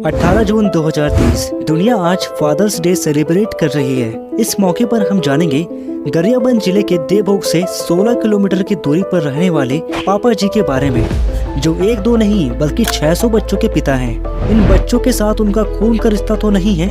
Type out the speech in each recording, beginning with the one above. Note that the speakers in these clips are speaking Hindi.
18 जून 2030 दुनिया आज फादर्स डे सेलिब्रेट कर रही है। इस मौके पर हम जानेंगे गरियाबंद जिले के देवभोग से 16 किलोमीटर की दूरी पर रहने वाले पापा जी के बारे में, जो एक दो नहीं बल्कि 600 बच्चों के पिता हैं। इन बच्चों के साथ उनका खून का रिश्ता तो नहीं है,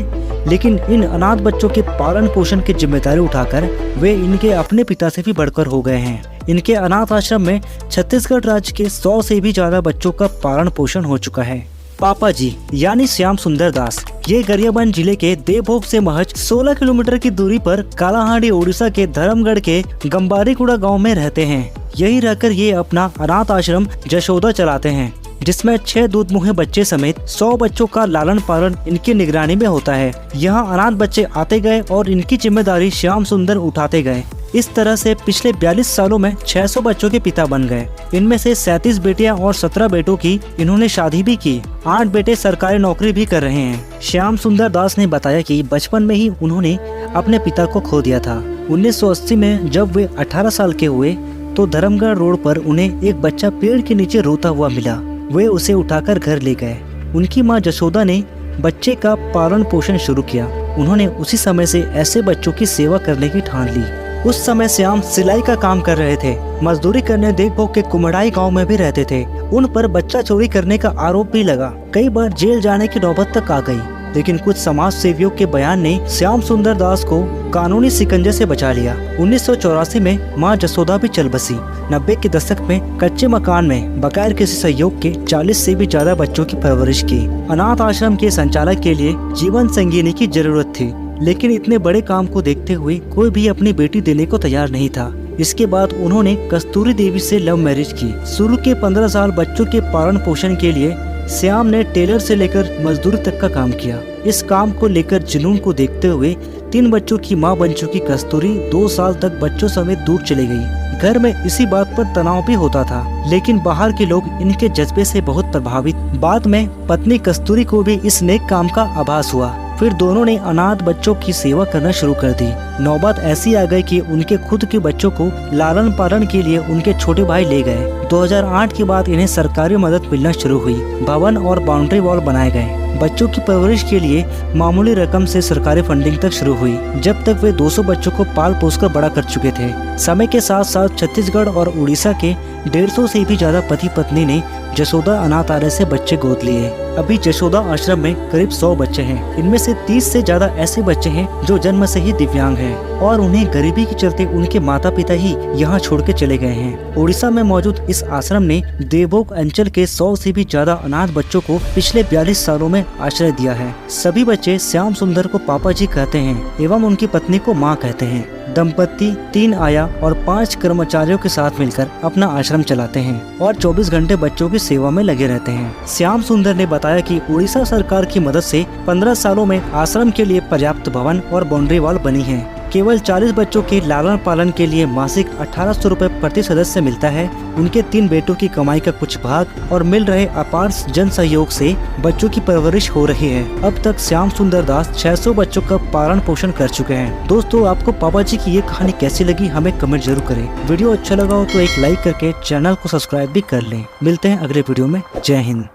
लेकिन इन अनाथ बच्चों के पालन पोषण की जिम्मेदारी उठाकर वे इनके अपने पिता से भी बढ़कर हो गए हैं। इनके अनाथ आश्रम में छत्तीसगढ़ राज्य के 100 से भी ज्यादा बच्चों का पालन पोषण हो चुका है। पापा जी यानी श्याम सुंदर दास, ये गरियाबंद जिले के देवभोग से महज 16 किलोमीटर की दूरी पर कालाहांडी ओडिशा के धर्मगढ़ के गंबारीकुड़ा गांव में रहते हैं। यही रहकर ये अपना अनाथ आश्रम जशोदा चलाते हैं, जिसमें 6 दूध मुहे बच्चे समेत 100 बच्चों का लालन पालन इनकी निगरानी में होता है। यहाँ अनाथ बच्चे आते गए और इनकी जिम्मेदारी श्याम सुंदर उठाते गए। इस तरह से पिछले 42 सालों में 600 बच्चों के पिता बन गए। इनमें से 37 बेटियां और 17 बेटों की इन्होंने शादी भी की। 8 बेटे सरकारी नौकरी भी कर रहे हैं। श्याम सुंदर दास ने बताया कि बचपन में ही उन्होंने अपने पिता को खो दिया था। 1980 में जब वे 18 साल के हुए तो धर्मगढ़ रोड पर उन्हें एक बच्चा पेड़ के नीचे रोता हुआ मिला। वे उसे उठाकर घर ले गए। उनकी मां जशोदा ने बच्चे का पालन पोषण शुरू किया। उन्होंने उसी समय से ऐसे बच्चों की सेवा करने की ठान ली। उस समय श्याम सिलाई का काम कर रहे थे। मजदूरी करने देवभोग के कुमड़ाई गांव में भी रहते थे। उन पर बच्चा चोरी करने का आरोप भी लगा। कई बार जेल जाने की नौबत तक आ गई, लेकिन कुछ समाज सेवियों के बयान ने श्याम सुंदर दास को कानूनी शिकंजे से बचा लिया। 1984 में मां जसोदा भी चल बसी। 90 के दशक में कच्चे मकान में बगैर किसी सहयोग के 40 से भी ज्यादा बच्चों की परवरिश की। अनाथ आश्रम के संचालक के लिए जीवन संगिनी की जरूरत थी, लेकिन इतने बड़े काम को देखते हुए कोई भी अपनी बेटी देने को तैयार नहीं था। इसके बाद उन्होंने कस्तूरी देवी से लव मैरिज की। शुरू के 15 साल बच्चों के पालन पोषण के लिए श्याम ने टेलर से लेकर मजदूरी तक का काम किया। इस काम को लेकर जुनून को देखते हुए 3 बच्चों की मां बन चुकी कस्तूरी 2 साल तक बच्चों समेत दूर चली गई। घर में इसी बात पर तनाव भी होता था, लेकिन बाहर के लोग इनके जज्बे से बहुत प्रभावित। बाद में पत्नी कस्तूरी को भी इस नेक काम का आभास हुआ। फिर दोनों ने अनाथ बच्चों की सेवा करना शुरू कर दी। नौबत ऐसी आ गई कि उनके खुद के बच्चों को लालन पालन के लिए उनके छोटे भाई ले गए। 2008 के बाद इन्हें सरकारी मदद मिलना शुरू हुई। भवन और बाउंड्री वॉल बनाए गए। बच्चों की परवरिश के लिए मामूली रकम से सरकारी फंडिंग तक शुरू हुई, जब तक वे 200 बच्चों को पाल पोस कर बड़ा कर चुके थे। समय के साथ साथ छत्तीसगढ़ और उड़ीसा के 150 से भी ज्यादा पति पत्नी ने जशोदा अनाथालय से बच्चे गोद लिए। अभी जशोदा आश्रम में करीब 100 बच्चे हैं। इनमें से 30 से ज्यादा ऐसे बच्चे हैं जो जन्म से ही दिव्यांग हैं और उन्हें गरीबी के चलते उनके माता पिता ही यहाँ छोड़ के चले गए हैं। उड़ीसा में मौजूद इस आश्रम ने देवभोग अंचल के 100 से भी ज्यादा अनाथ बच्चों को पिछले 42 सालों में आश्रय दिया है। सभी बच्चे श्याम सुंदर को पापा जी कहते हैं एवं उनकी पत्नी को माँ कहते हैं। दंपति 3 आया और 5 कर्मचारियों के साथ मिलकर अपना आश्रम चलाते हैं और 24 घंटे बच्चों की सेवा में लगे रहते हैं। श्याम सुंदर ने बताया कि उड़ीसा सरकार की मदद से 15 सालों में आश्रम के लिए पर्याप्त भवन और बाउंड्री वॉल बनी है। केवल 40 बच्चों के लालन पालन के लिए मासिक 1800 रुपए प्रति सदस्य मिलता है। उनके 3 बेटों की कमाई का कुछ भाग और मिल रहे अपार जन सहयोग से बच्चों की परवरिश हो रही है। अब तक श्याम सुंदर दास 600 बच्चों का पालन पोषण कर चुके हैं। दोस्तों, आपको पापा जी की ये कहानी कैसी लगी हमें कमेंट जरूर करें। वीडियो अच्छा लगा हो तो एक लाइक करके चैनल को सब्सक्राइब भी कर लें। मिलते हैं अगले वीडियो में। जय हिंद।